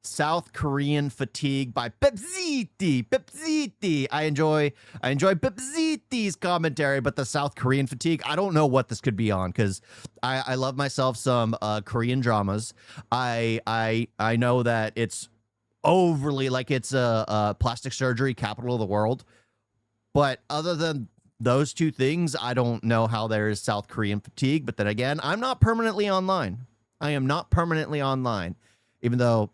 South Korean Fatigue by Pepziti. Pepziti. I enjoy Pepziti's commentary, but the South Korean Fatigue, I don't know what this could be on because I love myself some Korean dramas. I know that it's overly like it's a plastic surgery capital of the world, but other than those two things, I don't know how there is South Korean fatigue. But then again, I'm not permanently online. I am not permanently online, even though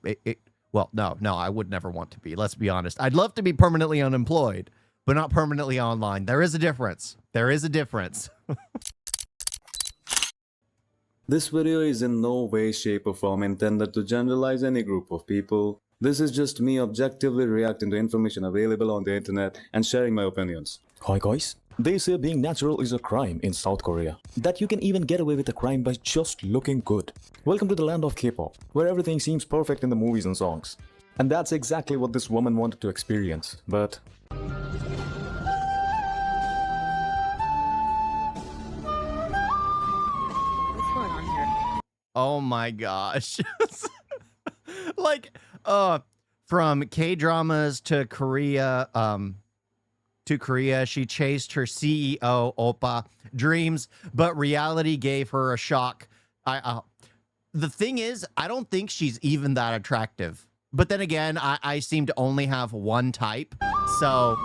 well, no, I would never want to be. Let's be honest. I'd love to be permanently unemployed, but not permanently online. There is a difference. There is a difference. This video is in no way, shape or form intended to generalize any group of people. This is just me objectively reacting to information available on the internet and sharing my opinions. Hi guys. They say being natural is a crime in South Korea. That you can even get away with a crime by just looking good. Welcome to the land of K-pop, where everything seems perfect in the movies and songs. And that's exactly what this woman wanted to experience, but... What's going on here? Oh my gosh. Like, from K-dramas to Korea, she chased her CEO Oppa dreams, but reality gave her a shock. The thing is, I don't think she's even that attractive. But then again, I seem to only have one type, so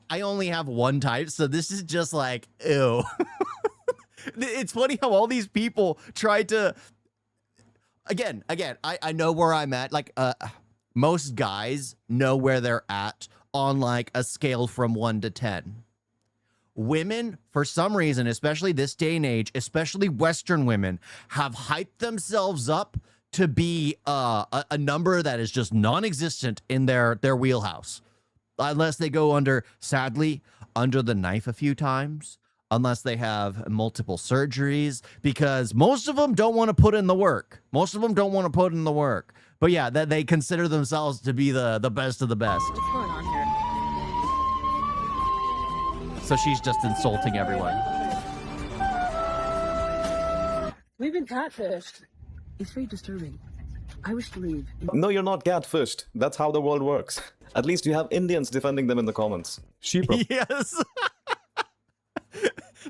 I only have one type. So this is just like, ew. It's funny how all these people try to. Again, I know where I'm at. Like, most guys know where they're at on like a scale from 1 to 10. Women, for some reason, especially this day and age, especially Western women, have hyped themselves up to be a number that is just non-existent in their wheelhouse. Unless they go under, sadly, under the knife a few times, unless they have multiple surgeries, because most of them don't want to put in the work. But yeah, that they consider themselves to be the best of the best. What's going on here? So she's just insulting everyone. We've been catfished. It's very disturbing. I wish to leave. No, you're not catfished. That's how the world works. At least you have Indians defending them in the comments. Yes.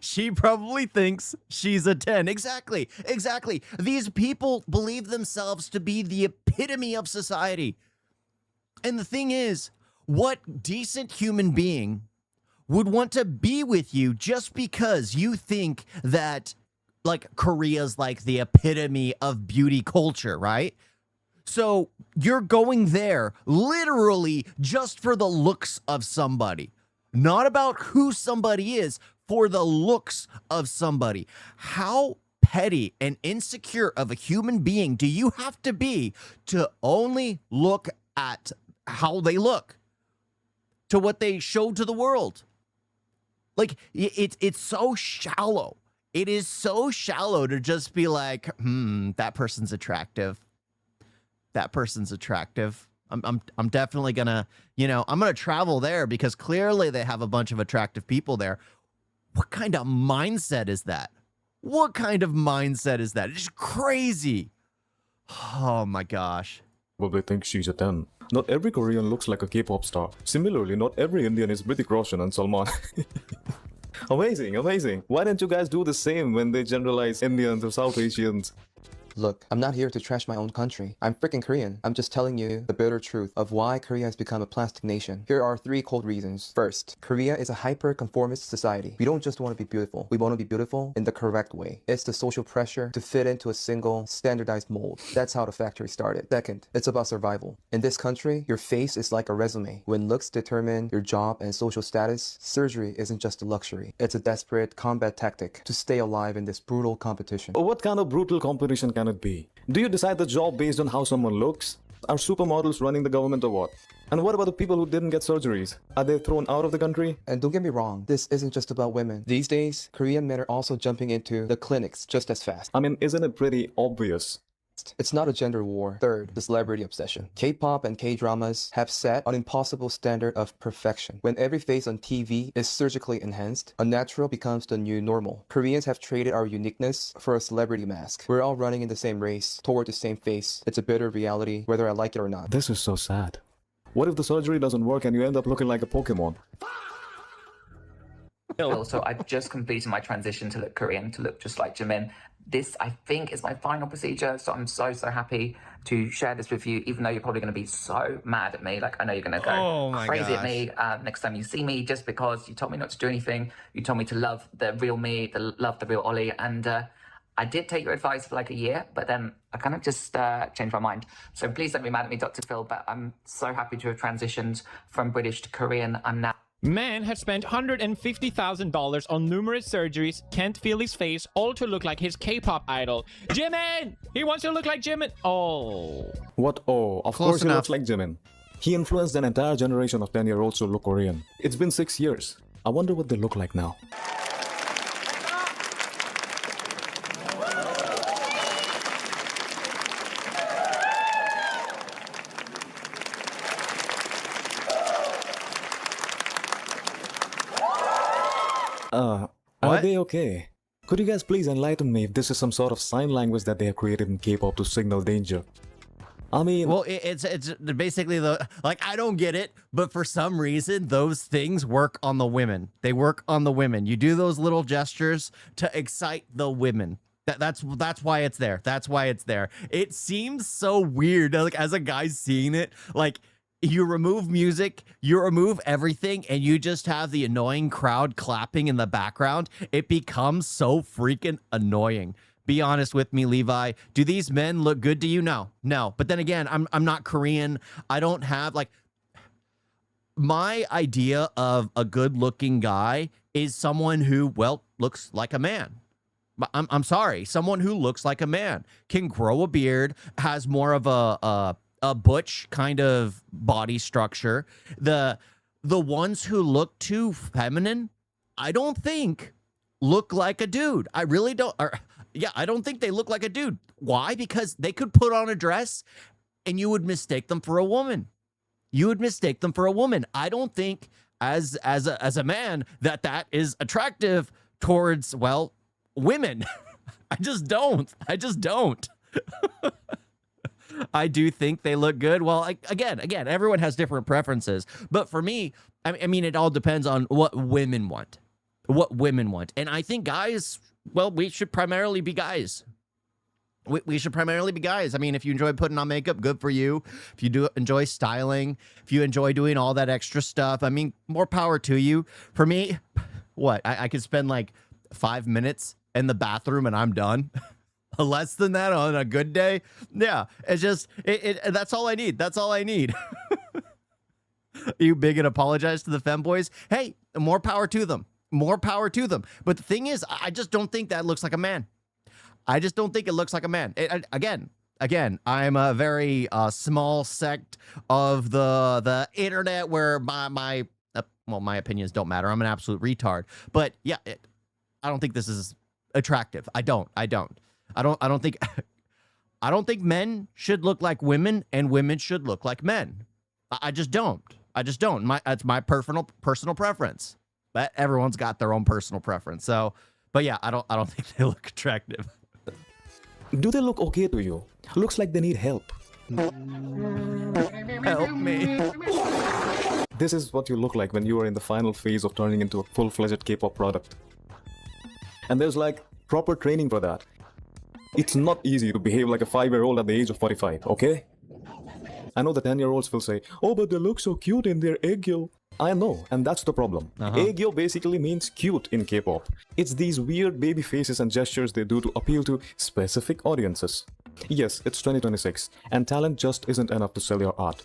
She probably thinks she's a 10. Exactly. These people believe themselves to be the epitome of society. And the thing is, what decent human being would want to be with you just because you think that, like, Korea's like the epitome of beauty culture, right? So you're going there literally just for the looks of somebody, not about who somebody is, for the looks of somebody. How petty and insecure of a human being do you have to be to only look at how they look, to what they show to the world? Like, it's so shallow. It is so shallow to just be like, that person's attractive. That person's attractive. I'm definitely gonna, I'm gonna travel there because clearly they have a bunch of attractive people there. What kind of mindset is that? It's crazy. Oh my gosh. Well, they think she's a 10. Not every Korean looks like a K-pop star. Similarly, not every Indian is Hrithik Roshan and Salman. Amazing. Why don't you guys do the same when they generalize Indians or South Asians? Look, I'm not here to trash my own country. I'm freaking Korean. I'm just telling you the bitter truth of why Korea has become a plastic nation. Here are 3 cold reasons. First, Korea is a hyper-conformist society. We don't just want to be beautiful. We want to be beautiful in the correct way. It's the social pressure to fit into a single, standardized mold. That's how the factory started. Second, it's about survival. In this country, your face is like a resume. When looks determine your job and social status, surgery isn't just a luxury. It's a desperate combat tactic to stay alive in this brutal competition. What kind of brutal competition can it be? Do you decide the job based on how someone looks? Are supermodels running the government or what? And what about the people who didn't get surgeries? Are they thrown out of the country? And don't get me wrong, this isn't just about women. These days, Korean men are also jumping into the clinics just as fast. I mean, isn't it pretty obvious? It's not a gender war. Third, the celebrity obsession. K-pop and K-dramas have set an impossible standard of perfection. When every face on TV is surgically enhanced, unnatural becomes the new normal. Koreans have traded our uniqueness for a celebrity mask. We're all running in the same race, toward the same face. It's a bitter reality, whether I like it or not. This is so sad. What if the surgery doesn't work and you end up looking like a Pokemon? So I've just completed my transition to look Korean, to look just like Jimin. This, I think, is my final procedure, so I'm so happy to share this with you, even though you're probably going to be so mad at me. Like, I know you're going to go crazy at me next time you see me, just because you told me not to do anything. You told me to love the real me, love the real Ollie, and I did take your advice for like a year, but then I kind of just changed my mind. So please don't be mad at me, Dr. Phil, but I'm so happy to have transitioned from British to Korean. I'm now Man has spent $150,000 on numerous surgeries, can't feel his face, all to look like his K-pop idol. Jimin! He wants to look like Jimin! Oh. What? Oh, of Close course he enough. looks like Jimin. He influenced an entire generation of 10-year-olds to look Korean. It's been 6 years. I wonder what they look like now. Are What? they okay? Could you guys please enlighten me if this is some sort of sign language that they have created in K-pop to signal danger? I mean, Well, it's basically I don't get it, but for some reason those things work on the women. They work on the women. You do those little gestures to excite the women. That's why it's there. That's why it's there. It seems so weird. Like, as a guy seeing it, like, you remove music, you remove everything, and you just have the annoying crowd clapping in the background. It becomes so freaking annoying. Be honest with me, Levi. Do these men look good to you? No. But then again, I'm not Korean. I don't have, like, my idea of a good-looking guy is someone who, well, looks like a man. I'm sorry. Someone who looks like a man, can grow a beard, has more of a butch kind of body structure. The ones who look too feminine, I don't think look like a dude. I really don't. I don't think they look like a dude. Why? Because they could put on a dress and you would mistake them for a woman. You would mistake them for a woman. I don't think as a man that is attractive towards, well, women. I just don't. I do think they look good. Well, again, everyone has different preferences. But for me, I mean, it all depends on what women want. And I think guys, well, we should primarily be guys. We should primarily be guys. I mean, if you enjoy putting on makeup, good for you. If you do enjoy styling, if you enjoy doing all that extra stuff, I mean, more power to you. For me, what? I could spend like 5 minutes in the bathroom and I'm done. Less than that on a good day. Yeah, it's just, that's all I need. That's all I need. You big and apologize to the femboys. Hey, more power to them. More power to them. But the thing is, I just don't think that looks like a man. I just don't think it looks like a man. Again, I'm a very small sect of the internet where my opinions don't matter. I'm an absolute retard. But yeah, I don't think this is attractive. I don't think men should look like women and women should look like men. I just don't. That's my personal preference. But everyone's got their own personal preference. So, but yeah, I don't think they look attractive. do they look okay to you? Looks like they need help. Help me. This is what you look like when you are in the final phase of turning into a full-fledged K-pop product. And there's like proper training for that. It's not easy to behave like a 5-year-old at the age of 45, okay? I know the 10-year-olds will say, oh, but they look so cute in their Aegyo. I know, and that's the problem. Aegyo basically means cute in K-pop. It's these weird baby faces and gestures they do to appeal to specific audiences. Yes, it's 2026, and talent just isn't enough to sell your art.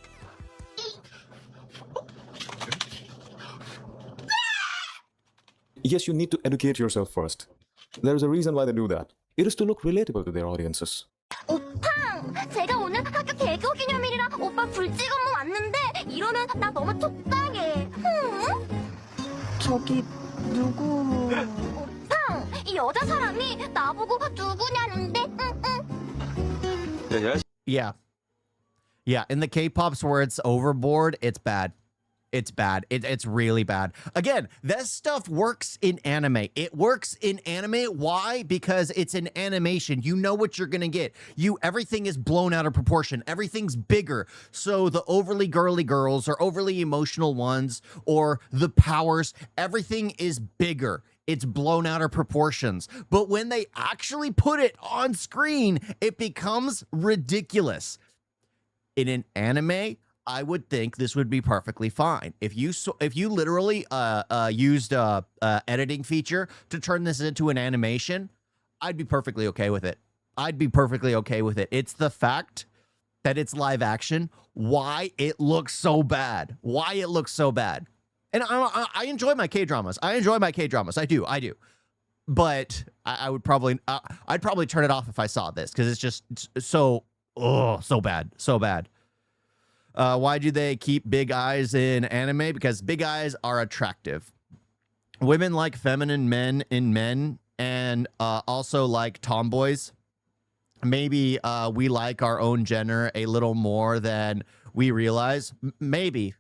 Yes, you need to educate yourself first. There's a reason why they do that. It is to look relatable to their audiences. 오빠, 제가 오늘 학교 개교 기념일이라 오빠 불찍 업무 왔는데 이러면 나 너무 속상해. 응? 저기 누구? 오빠, 이 여자 사람이 나보고 누구냐는데, 응. Yeah. Yeah. In the K-pops where it's overboard, it's bad. It's bad. It's really bad. Again, this stuff works in anime. It works in anime. Why? Because it's an animation. You know what you're gonna get. Everything is blown out of proportion. Everything's bigger. So the overly girly girls or overly emotional ones or the powers, everything is bigger. It's blown out of proportions. But when they actually put it on screen, it becomes ridiculous. In an anime, I would think this would be perfectly fine. If you literally used a editing feature to turn this into an animation, I'd be perfectly okay with it. I'd be perfectly okay with it. It's the fact that it's live action, why it looks so bad. Why it looks so bad. And I enjoy my K-dramas. I enjoy my K-dramas. I do. But I'd probably turn it off if I saw this because it's just so bad. So bad. Why do they keep big eyes in anime? Because big eyes are attractive. Women like feminine men in men and also like tomboys. Maybe we like our own gender a little more than we realize. Maybe.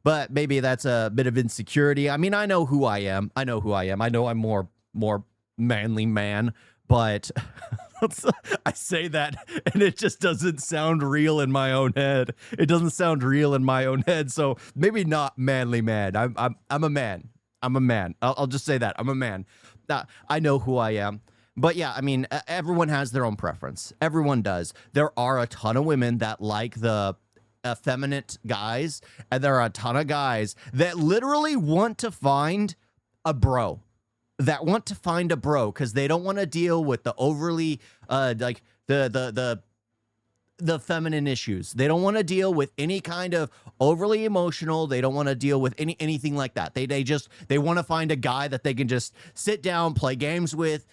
But maybe that's a bit of insecurity. I mean, I know who I am. I know I'm more manly man, but I say that and it just doesn't sound real in my own head. It doesn't sound real in my own head. So maybe not manly man. I'm a man. I'm a man. I'll just say that. I'm a man. I know who I am. But yeah, I mean, everyone has their own preference. Everyone does. There are a ton of women that like the effeminate guys, and there are a ton of guys that literally want to find a bro. Because they don't want to deal with the overly like the feminine issues. They don't want to deal with any kind of overly emotional. They don't want to deal with anything like that. They want to find a guy that they can just sit down, play games with,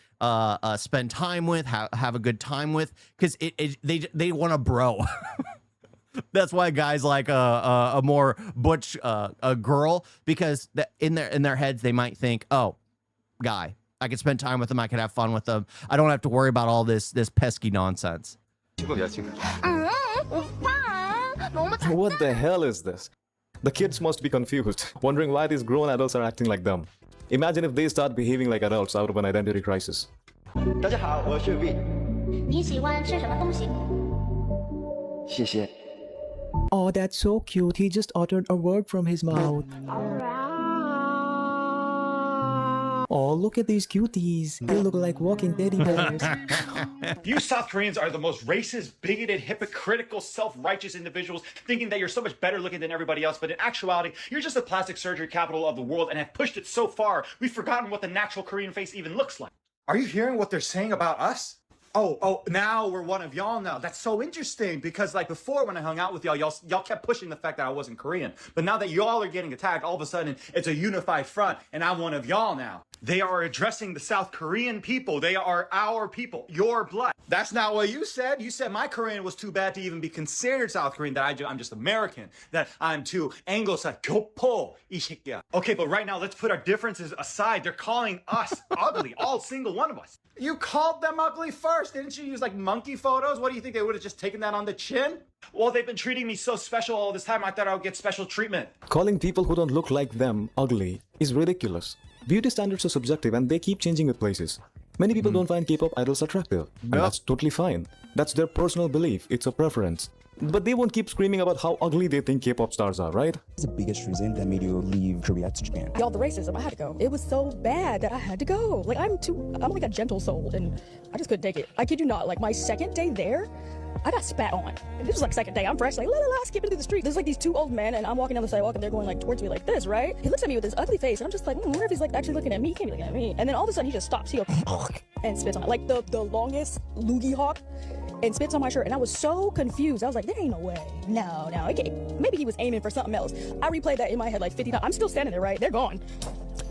spend time with, have a good time with, because they want a bro. That's why guys like a more butch a girl, because in their heads they might think, oh, guy, I could spend time with them, I could have fun with them, I don't have to worry about all this pesky nonsense. 오빠 너무 잘 What the hell is this? The kids must be confused, wondering why these grown adults are acting like them. Imagine if they start behaving like adults out of an identity crisis. 大家好，我是 V。你喜欢吃什么东西？谢谢。 Oh, that's so cute. He just uttered a word from his mouth. Oh, look at these cuties. They look like walking teddy bears. You South Koreans are the most racist, bigoted, hypocritical, self-righteous individuals, thinking that you're so much better looking than everybody else, but in actuality, you're just the plastic surgery capital of the world and have pushed it so far, we've forgotten what the natural Korean face even looks like. Are you hearing what they're saying about us? Oh, now we're one of y'all now. That's so interesting because like before when I hung out with y'all kept pushing the fact that I wasn't Korean. But now that y'all are getting attacked, all of a sudden it's a unified front and I'm one of y'all now. They are addressing the South Korean people. They are our people, your blood. That's not what you said. You said my Korean was too bad to even be considered South Korean, that I'm just American, that I'm too Anglo-Saxon. 교포, 이 새끼야. Okay, but right now let's put our differences aside. They're calling us ugly, all single one of us. You called them ugly first. Didn't you use like monkey photos? What do you think, they would have just taken that on the chin? Well, they've been treating me so special all this time, I thought I would get special treatment. Calling people who don't look like them ugly is ridiculous. Beauty standards are subjective and they keep changing with places. Many people don't find K-pop idols attractive, and that's totally fine. That's their personal belief, it's a preference. But they won't keep screaming about how ugly they think K-pop stars are, right? What's the biggest reason that made you leave Korea to Japan? Y'all, the racism, I had to go. It was so bad that I had to go. Like, I'm like a gentle soul, and I just couldn't take it. I kid you not, like my second day there, I got spat on. This was like second day, I'm fresh, like, la la la, skipping through the street. There's like these two old men, and I'm walking down the sidewalk, and they're going like towards me like this, right? He looks at me with this ugly face, and I'm just like, I wonder if he's like actually looking at me. He can't be looking at me. And then all of a sudden, he just stops, he goes, and spits on it. Like the longest loogie hawk, and spits on my shirt, and I was so confused. I was like, there ain't no way. No, maybe he was aiming for something else. I replayed that in my head like 50 times. I'm still standing there, right? They're gone.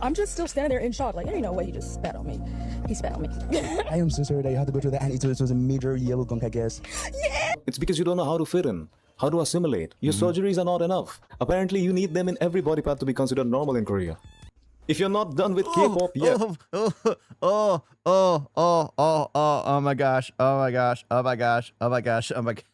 I'm just still standing there in shock, like, there ain't no way he just spat on me. He spat on me. I am so sorry that you had to go through that, and it was a major yellow gunk, I guess. Yeah! It's because you don't know how to fit in, how to assimilate. Your surgeries are not enough. Apparently, you need them in every body part to be considered normal in Korea. If you're not done with K-pop yet, Oh my gosh. Oh my gosh. Oh my gosh. Oh my gosh. Oh my gosh.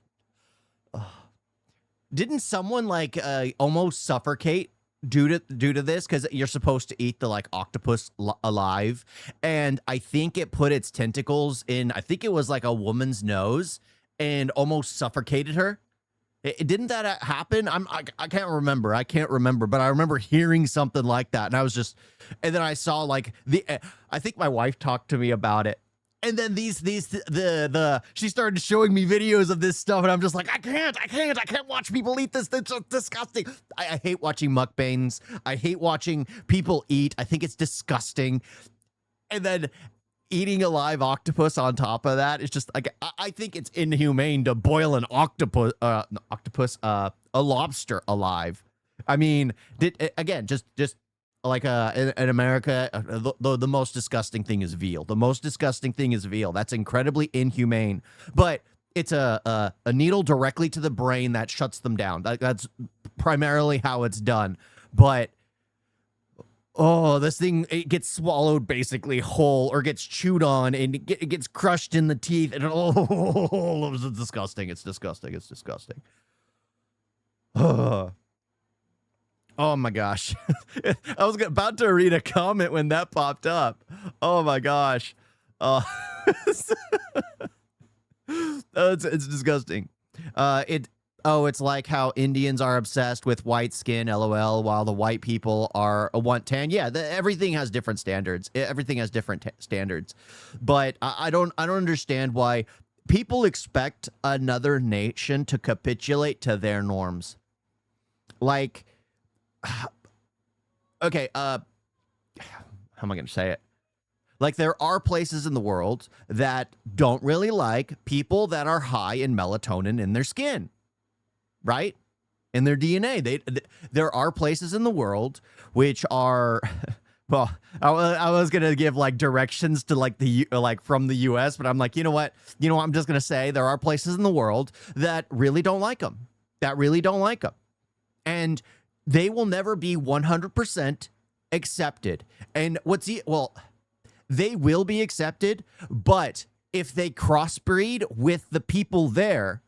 Didn't someone like almost suffocate due to this? Because you're supposed to eat the like octopus alive, and I think it put its tentacles in. I think it was like a woman's nose and almost suffocated her. Didn't that happen? I can't remember. I can't remember, but I remember hearing something like that, and I was just, and then I saw like I think my wife talked to me about it. And then she started showing me videos of this stuff, and I'm just like, I can't watch people eat this. It's just disgusting. I hate watching mukbangs. I hate watching people eat. I think it's disgusting. And then eating a live octopus on top of that is just like, I think it's inhumane to boil an a lobster alive. I mean, just like in America, the most disgusting thing is veal. The most disgusting thing is veal. That's incredibly inhumane. But it's a needle directly to the brain that shuts them down. That's primarily how it's done. But this thing, it gets swallowed basically whole or gets chewed on, and it gets crushed in the teeth, and it's disgusting. It's disgusting. It's disgusting. Oh my gosh. I was about to read a comment when that popped up. Oh my gosh. It's disgusting. It's like how Indians are obsessed with white skin, LOL, while the white people want tan. Yeah, everything has different standards. Everything has different standards. But I don't understand why people expect another nation to capitulate to their norms. Like, okay, how am I going to say it? Like, there are places in the world that don't really like people that are high in melatonin in their skin, right? In their DNA. There are places in the world which are, well, I was going to give like directions to like from the US, but I'm like, you know what? I'm just going to say there are places in the world that really don't like them. And they will never be 100% accepted. And they will be accepted, but if they crossbreed with the people there,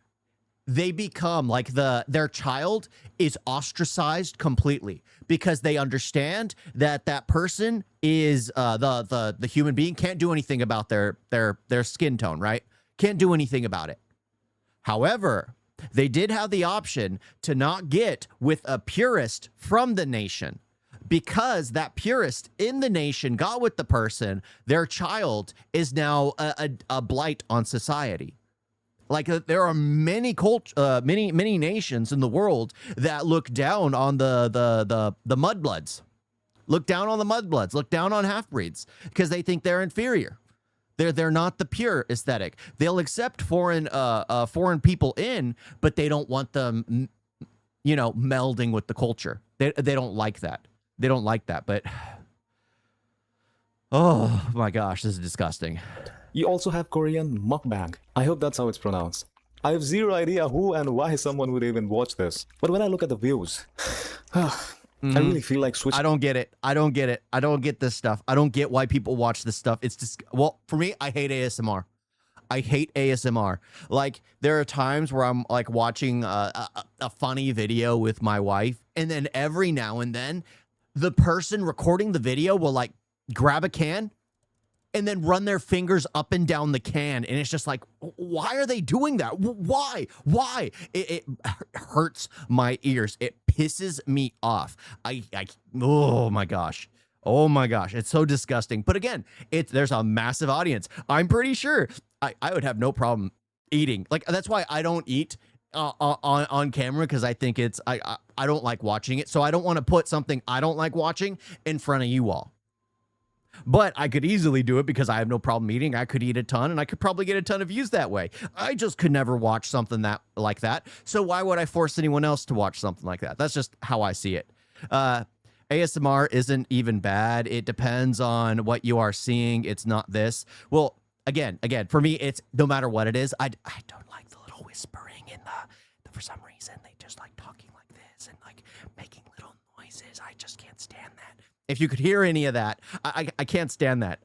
they become like their child is ostracized completely, because they understand that person is the human being can't do anything about their skin tone, right? Can't do anything about it. However, they did have the option to not get with a purist from the nation, because that purist in the nation got with the person. Their child is now a blight on society. Like, there are many many nations in the world that look down on the mudbloods, look down on the mudbloods, look down on half-breeds, because they think they're inferior. They're not the pure aesthetic. They'll accept foreign people in, but they don't want them, melding with the culture. They don't like that. They don't like that. But oh my gosh, this is disgusting. you also have Korean mukbang. I hope that's how it's pronounced. I have zero idea who and why someone would even watch this. But when I look at the views, I really feel like switching. I don't get it. I don't get this stuff. I don't get why people watch this stuff. It's just, well, for me, I hate ASMR. I hate ASMR. Like, there are times where I'm like watching a funny video with my wife, and then every now and then the person recording the video will like grab a can and then run their fingers up and down the can. And it's just like, why are they doing that? Why? It hurts my ears. It pisses me off. Oh my gosh. Oh my gosh. It's so disgusting. But again, there's a massive audience. I'm pretty sure I would have no problem eating. Like, that's why I don't eat on camera, because I think I don't like watching it. So I don't want to put something I don't like watching in front of you all. But I could easily do it because I have no problem eating. I could eat a ton, and I could probably get a ton of views that way. I just could never watch something like that. So why would I force anyone else to watch something like that? That's just how I see it. ASMR isn't even bad. It depends on what you are seeing. It's not this. Well, again, for me, it's no matter what it is. I don't like the little whispering and for some reason they just like talking like this and like making little noises. I just can't stand that. If you could hear any of that, I can't stand that.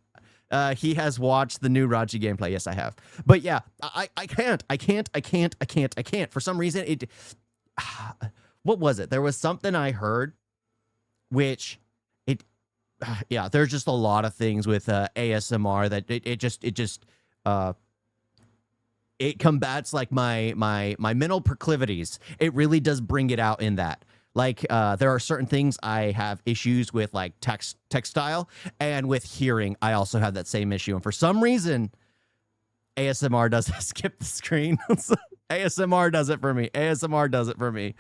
He has watched the new Raji gameplay. Yes, I have. But yeah, I can't. For some reason, it. What was it? There was something I heard, which it. Yeah, there's just a lot of things with ASMR that it combats like my mental proclivities. It really does bring it out in that. Like, there are certain things I have issues with, like textile, and with hearing, I also have that same issue. And for some reason, ASMR does skip the screen. ASMR does it for me. ASMR does it for me.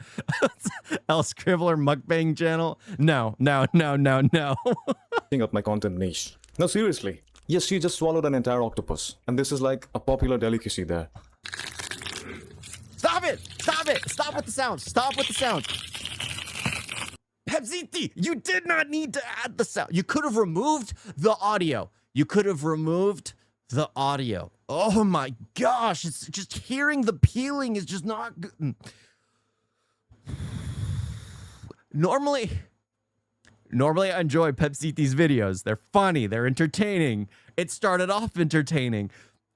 El Scribbler mukbang channel? No. Up my content niche. No, seriously. Yes, she just swallowed an entire octopus. And this is like a popular delicacy there. Stop it! Stop with the sounds. Stop with the sounds. Pepsiti, you did not need to add the sound. You could have removed the audio. Oh my gosh, it's just hearing the peeling is just not good. Normally I enjoy Pepsiti's videos. They're funny, they're entertaining. It started off entertaining.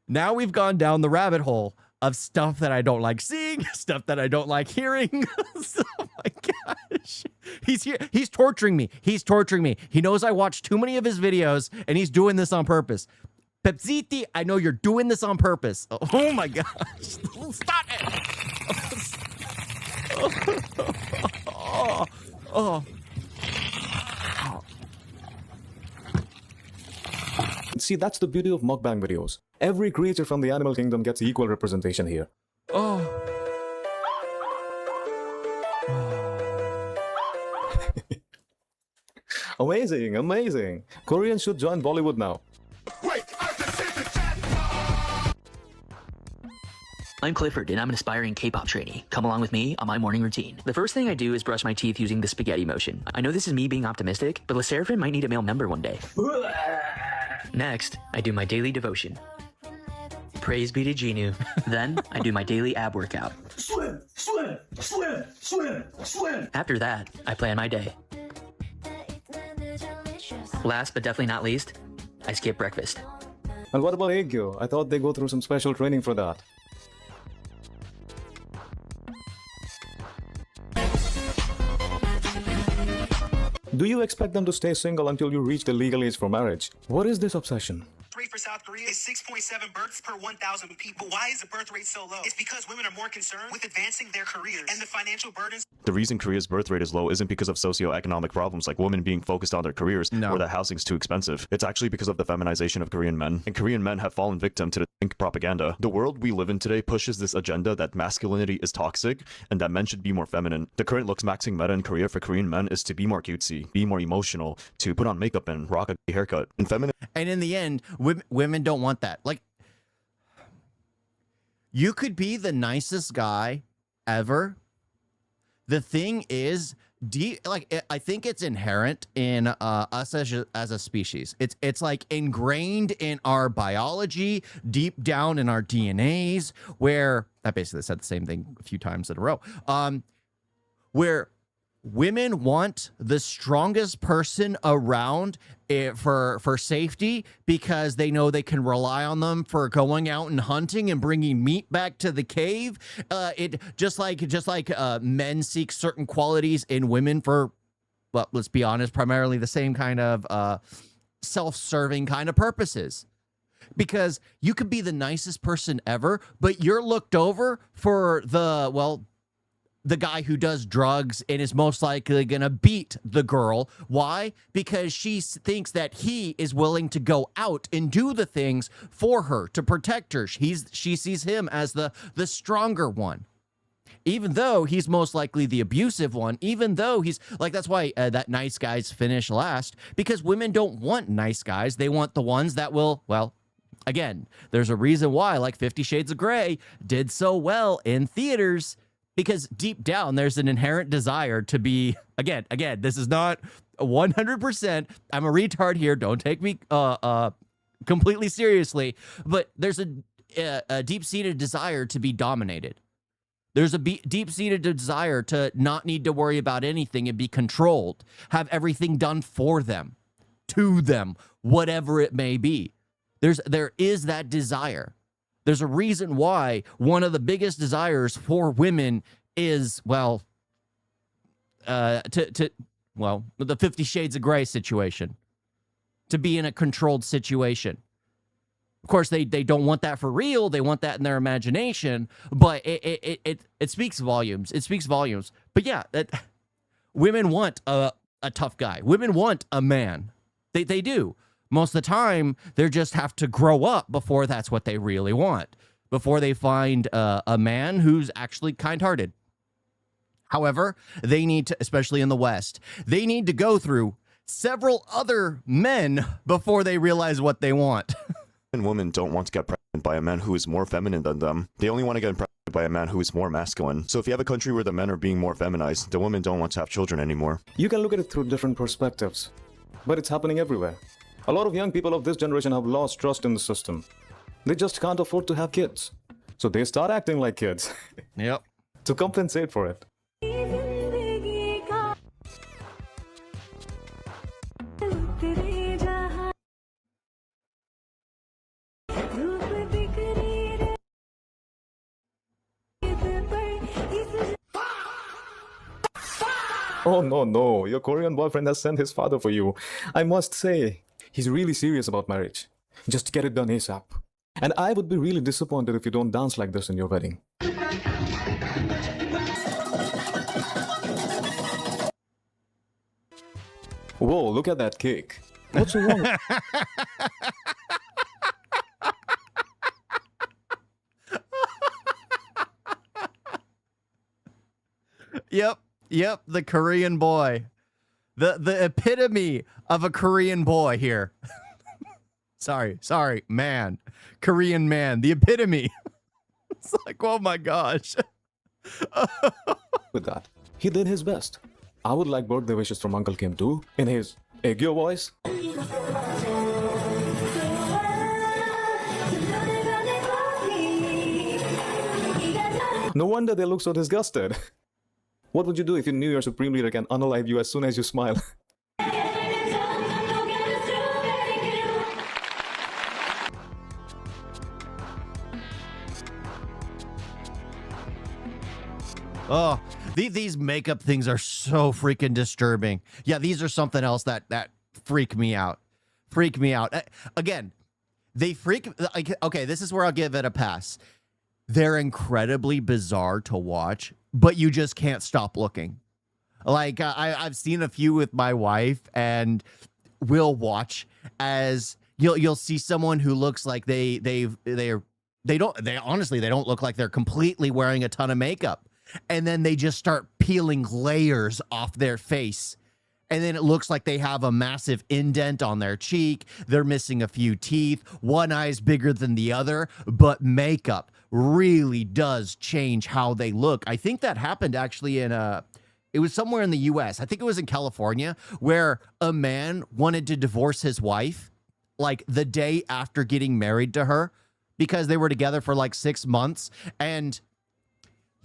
Now we've gone down the rabbit hole of stuff that I don't like seeing, stuff that I don't like hearing. Oh my gosh. He's here. He's torturing me. He knows I watch too many of his videos, and he's doing this on purpose. Pepsiti, I know you're doing this on purpose. Oh my gosh. Stop it. Oh. See, that's the beauty of mukbang videos. Every creature from the animal kingdom gets equal representation here. Amazing. Koreans should join Bollywood now. I'm Clifford, and I'm an aspiring K-pop trainee. Come along with me on my morning routine. The first thing I do is brush my teeth using the spaghetti motion. I know this is me being optimistic, but LeSseraphim might need a male member one day. Next, I do my daily devotion. Praise be to Genu. Then, I do my daily ab workout. Swim. After that, I plan my day. Last but definitely not least, I skip breakfast. And what about Aegyo? I thought they go through some special training for that. Do you expect them to stay single until you reach the legal age for marriage? What is this obsession? Rate for South Korea is 6.7 births per 1,000 people. Why is the birth rate so low? It's because women are more concerned with advancing their careers and the financial burdens. The reason Korea's birth rate is low isn't because of socioeconomic problems like women being focused on their careers or that housing's too expensive. It's actually because of the feminization of Korean men. And Korean men have fallen victim to the think propaganda. The world we live in today pushes this agenda that masculinity is toxic and that men should be more feminine. The current looks maxing meta in Korea for Korean men is to be more cutesy, be more emotional, to put on makeup and rock a haircut. And in the end, women don't want that. Like, you could be the nicest guy ever. The thing is, I think it's inherent in us as a species. It's like ingrained in our biology, deep down in our DNAs, where I basically said the same thing a few times in a row. Where women want the strongest person around for safety because they know they can rely on them for going out and hunting and bringing meat back to the cave. It just like men seek certain qualities in women for, well, let's be honest, primarily the same kind of self-serving kind of purposes. Because you could be the nicest person ever, but you're looked over for the guy who does drugs and is most likely going to beat the girl. Why? Because she thinks that he is willing to go out and do the things for her, to protect her. She sees him as the stronger one. Even though he's most likely the abusive one, even though he's like, that's why that nice guys finish last, because women don't want nice guys. They want the ones that will, well, again, there's a reason why like 50 Shades of Grey did so well in theaters. Because deep down, there's an inherent desire to be, again, this is not 100%. I'm a retard here. Don't take me completely seriously. But there's a deep-seated desire to be dominated. There's a deep-seated desire to not need to worry about anything and be controlled, have everything done for them, to them, whatever it may be. There is that desire. There's a reason why one of the biggest desires for women is, well, the 50 Shades of Grey situation, to be in a controlled situation. Of course, they don't want that for real. They want that in their imagination, but it speaks volumes. It speaks volumes. But yeah, women want a tough guy. Women want a man. They do. Most of the time, they just have to grow up before that's what they really want, before they find a man who's actually kind-hearted. However, they need to, especially in the West, they need to go through several other men before they realize what they want. And women don't want to get pregnant by a man who is more feminine than them. They only want to get pregnant by a man who is more masculine. So if you have a country where the men are being more feminized, the women don't want to have children anymore. You can look at it through different perspectives, but it's happening everywhere. A lot of young people of this generation have lost trust in the system. They just can't afford to have kids. So they start acting like kids. Yep. To compensate for it. Oh no, your Korean boyfriend has sent his father for you. I must say, he's really serious about marriage. Just get it done ASAP. And I would be really disappointed if you don't dance like this in your wedding. Whoa, look at that cake. What's so wrong? Yep, the Korean boy. The epitome of a Korean boy here. sorry, man. Korean man, the epitome. It's like, oh my gosh. With that, he did his best. I would like birthday wishes from Uncle Kim too, in his Aegyo voice. No wonder they look so disgusted. What would you do if you knew your supreme leader can unalive you as soon as you smile? Oh, these makeup things are so freaking disturbing. Yeah, these are something else that freak me out. Freak me out. Again, they freak... Okay, this is where I'll give it a pass. They're incredibly bizarre to watch, but you just can't stop looking. Like, I've seen a few with my wife, and we'll watch as you'll see someone who looks like they honestly don't look like they're completely wearing a ton of makeup. And then they just start peeling layers off their face. And then it looks like they have a massive indent on their cheek. They're missing a few teeth. One eye's bigger than the other. But makeup really does change how they look. I think that happened actually in it was somewhere in the US. I think it was in California, where a man wanted to divorce his wife like the day after getting married to her, because they were together for like 6 months. And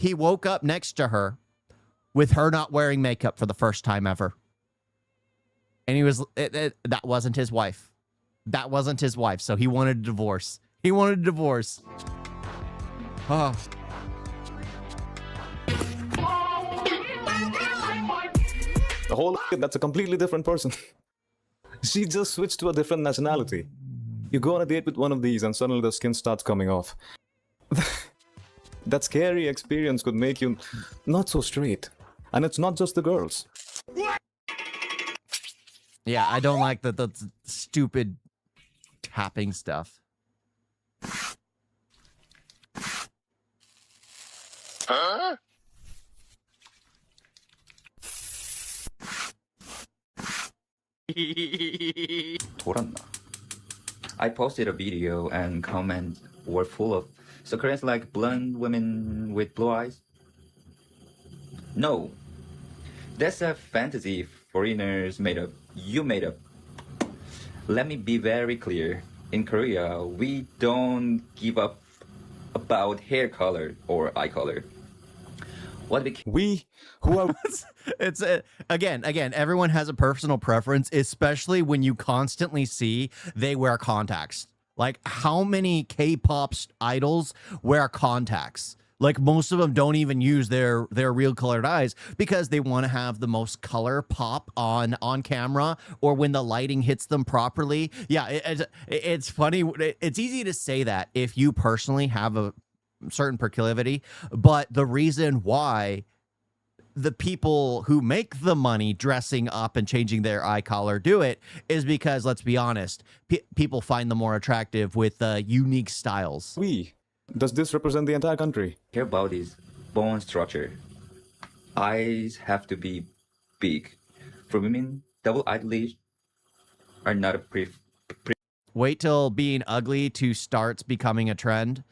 he woke up next to her with her not wearing makeup for the first time ever. And he was, that wasn't his wife. That wasn't his wife. So he wanted a divorce. He wanted a divorce. Oh. The whole that's a completely different person. She just switched to a different nationality. You go on a date with one of these and suddenly the skin starts coming off. That scary experience could make you not so straight. And it's not just the girls. Yeah, I don't like the stupid tapping stuff. Huh? 돌았나? I posted a video and comments were full of so Koreans like blonde women with blue eyes? No. That's a fantasy foreigners made up. You made up. Let me be very clear. In Korea, we don't give up about hair color or eye color. what became We who are It's again, everyone has a personal preference, especially when you constantly see they wear contacts. Like, how many K-pop idols wear contacts? Like, most of them don't even use their real colored eyes because they want to have the most color pop on camera, or when the lighting hits them properly. Yeah, it's funny. It's easy to say that if you personally have a certain proclivity, but the reason why the people who make the money dressing up and changing their eye color do it is because, let's be honest, people find them more attractive with unique styles. we? Does this represent the entire country? care about is bone structure. Eyes have to be big. For women, double eyelids are not a Wait till being ugly to starts becoming a trend.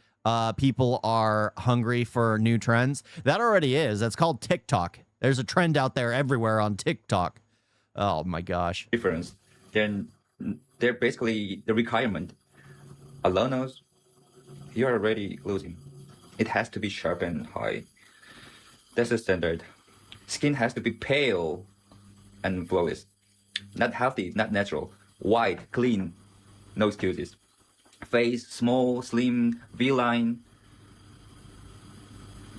People are hungry for new trends. That already is. That's called TikTok. There's a trend out there everywhere on TikTok. Oh my gosh. difference. Then they're basically the requirement. A low nose, you're already losing. It has to be sharp and high. That's the standard. Skin has to be pale and flawless. Not healthy, not natural. White, clean, no excuses. Face small, slim, V-line.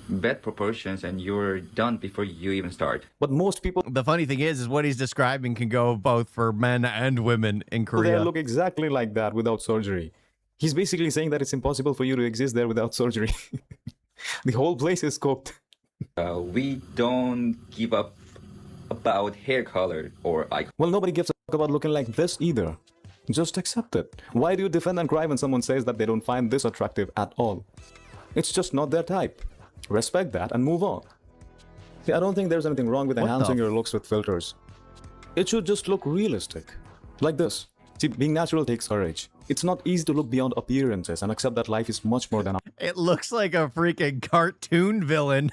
Bad proportions, and you're done before you even start. But most people, The funny thing is what he's describing can go both for men and women in they Korea. look exactly like that without surgery. He's basically saying that it's impossible for you to exist there without surgery. The whole place is cooked. We don't give up about hair color or eye. Well, nobody gives a fuck about looking like this either. Just accept it. Why do you defend and cry when someone says that they don't find this attractive at all? It's just not their type. Respect that and move on. See, I don't think there's anything wrong with What the enhancing your looks with filters. It should just look realistic. Like this. See, being natural takes courage. It's not easy to look beyond appearances and accept that life is much more than It looks like a freaking cartoon villain.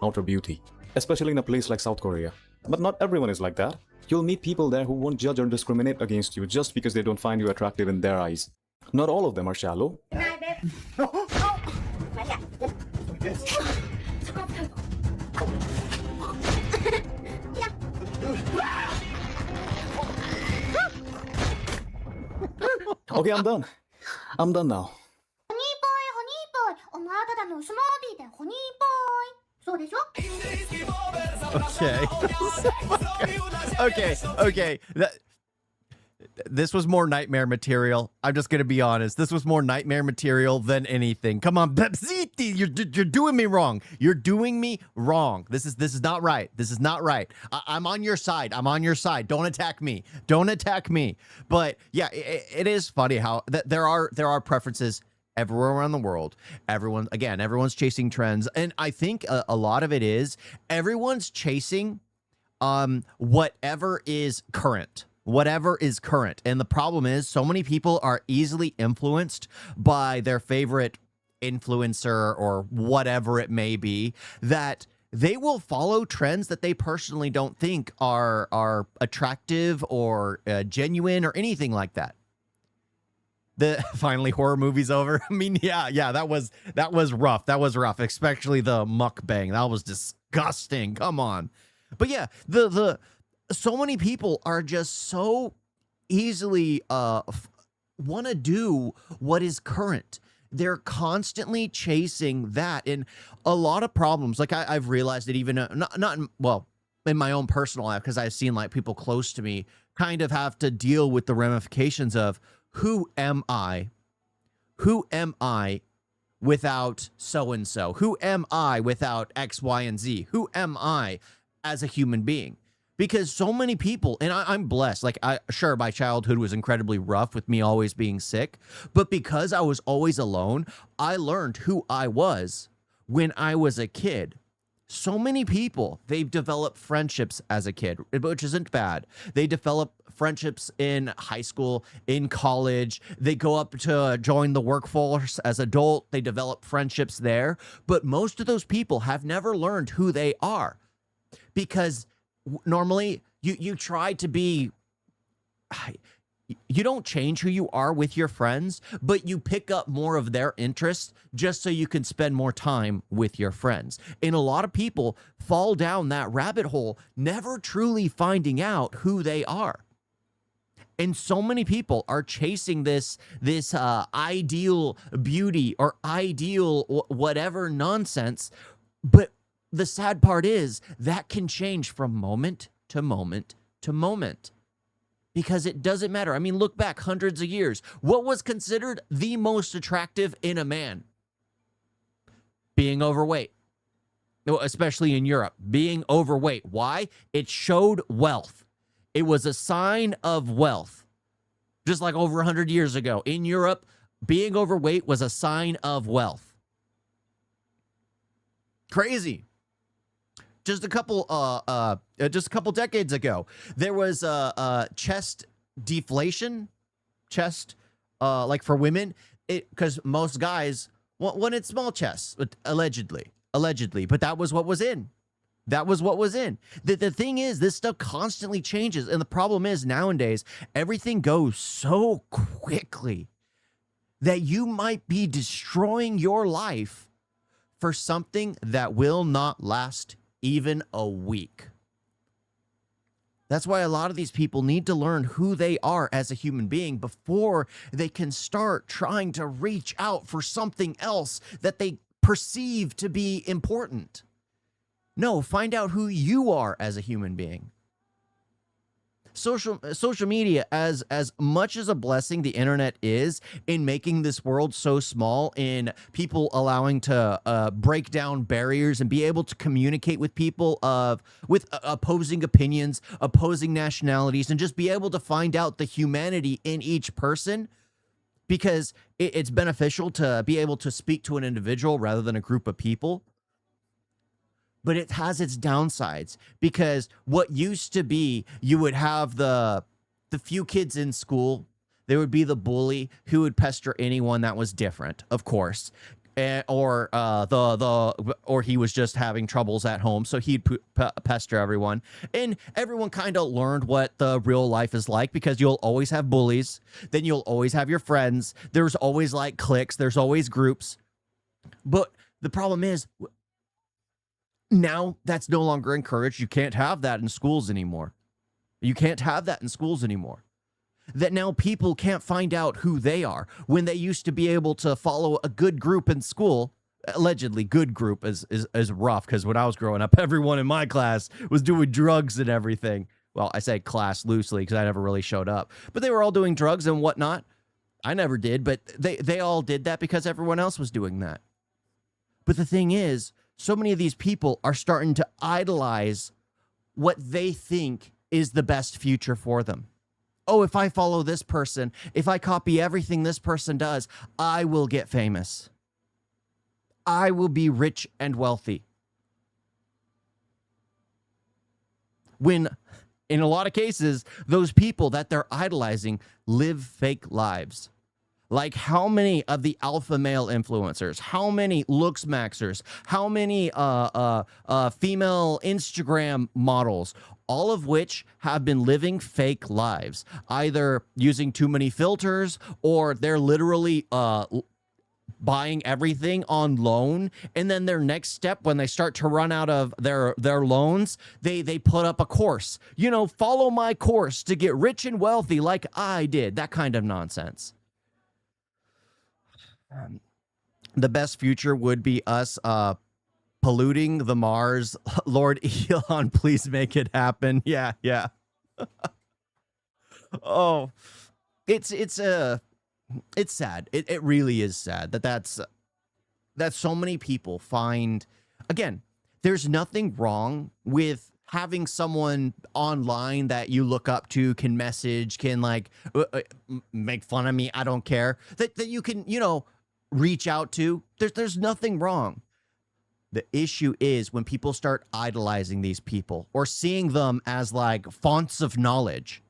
outer beauty, especially in a place like South Korea. But not everyone is like that. You'll meet people there who won't judge or discriminate against you just because they don't find you attractive in their eyes. Not all of them are shallow. Okay, I'm done. I'm done now. ホニーボーイ、ホニーボーイ。お前はただのスモーディーでホニーボーイ。そうでしょ Okay. This was more nightmare material. I'm just gonna be honest. This was more nightmare material than anything. Come on, Pepsi, you're doing me wrong. You're doing me wrong. This is not right. This is not right. I'm on your side. I'm on your side. Don't attack me. Don't attack me. But yeah, it is funny how there are preferences everywhere around the world. Everyone's chasing trends, and I think a lot of it is everyone's chasing whatever is current. And the problem is so many people are easily influenced by their favorite influencer or whatever it may be, that they will follow trends that they personally don't think are attractive or genuine or anything like that. Finally horror movie's over. I mean, yeah, that was rough. That was rough, especially the mukbang. That was disgusting. Come on. But yeah, the so many people are just so easily want to do what is current. They're constantly chasing that, and a lot of problems. Like I've realized that even in my own personal life, because I've seen like people close to me kind of have to deal with the ramifications of who am I? Who am I without so and so? Who am I without X, Y, and Z? Who am I as a human being? Because so many people, and I'm blessed, like sure, my childhood was incredibly rough with me always being sick, but because I was always alone, I learned who I was when I was a kid. So many people, they've developed friendships as a kid, which isn't bad. They develop friendships in high school, in college. They go up to join the workforce as adult. They develop friendships there. But most of those people have never learned who they are, because normally you try to be You don't change who you are with your friends, but you pick up more of their interests just so you can spend more time with your friends. And a lot of people fall down that rabbit hole, never truly finding out who they are. And so many people are chasing this ideal beauty or ideal whatever nonsense. But the sad part is that can change from moment to moment to moment. Because it doesn't matter. I mean, look back hundreds of years. What was considered the most attractive in a man? Being overweight. Especially in Europe. Being overweight. Why? It showed wealth. It was a sign of wealth. Just like over 100 years ago. In Europe, being overweight was a sign of wealth. Crazy. Just a couple decades ago, there was chest deflation, like for women, because most guys wanted small chests, allegedly, but that was what was in. That was what was in. The thing is, this stuff constantly changes, and the problem is nowadays everything goes so quickly that you might be destroying your life for something that will not last even a week. That's why a lot of these people need to learn who they are as a human being before they can start trying to reach out for something else that they perceive to be important. No, find out who you are as a human being. Social media, as much as a blessing the internet is in making this world so small, in people allowing to break down barriers and be able to communicate with people with opposing opinions, opposing nationalities, and just be able to find out the humanity in each person, because it's beneficial to be able to speak to an individual rather than a group of people. But it has its downsides, because what used to be, you would have the few kids in school, there would be the bully who would pester anyone that was different, of course, or he was just having troubles at home, so he'd pester everyone, and everyone kind of learned what the real life is like, because you'll always have bullies, then you'll always have your friends, there's always like cliques, there's always groups, but the problem is, now that's no longer encouraged. You can't have that in schools anymore. You can't have that in schools anymore. That now people can't find out who they are, when they used to be able to follow a good group in school. Allegedly good group is rough, because when I was growing up, everyone in my class was doing drugs and everything. Well, I say class loosely because I never really showed up, but they were all doing drugs and whatnot. I never did, but they all did that because everyone else was doing that. But the thing is, so many of these people are starting to idolize what they think is the best future for them. Oh, if I follow this person, if I copy everything this person does, I will get famous. I will be rich and wealthy. When, in a lot of cases, those people that they're idolizing live fake lives. Like, how many of the alpha male influencers, how many looks maxers, how many female Instagram models, all of which have been living fake lives, either using too many filters, or they're literally buying everything on loan, and then their next step, when they start to run out of their loans, they put up a course. You know, follow my course to get rich and wealthy like I did. That kind of nonsense. The best future would be us polluting the Mars. Lord Elon, please make it happen. Yeah. Oh, it's sad. It really is sad that so many people find, again, there's nothing wrong with having someone online that you look up to, can message, can like make fun of me. I don't care, that you can, you know, reach out to. There's nothing wrong. The issue is when people start idolizing these people or seeing them as like fonts of knowledge.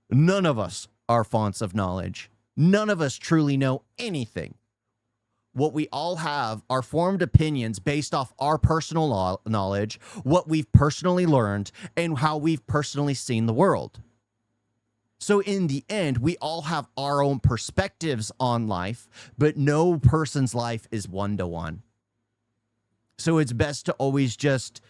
None of us are fonts of knowledge. None of us truly know anything. What we all have are formed opinions based off our personal knowledge, what we've personally learned, and how we've personally seen the world. So in the end, we all have our own perspectives on life, but no person's life is one-to-one. So it's best to always just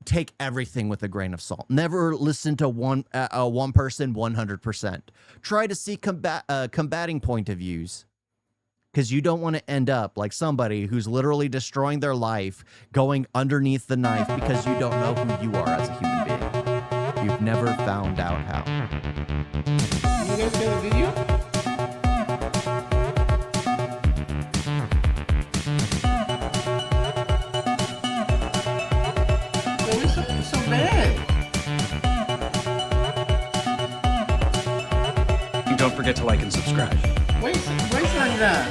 take everything with a grain of salt. Never listen to one person 100%. Try to see combating point of views, because you don't want to end up like somebody who's literally destroying their life, going underneath the knife because you don't know who you are as a human being. You've never found out how. You guys get the video? It's so bad. And don't forget to like and subscribe. Why is it like that?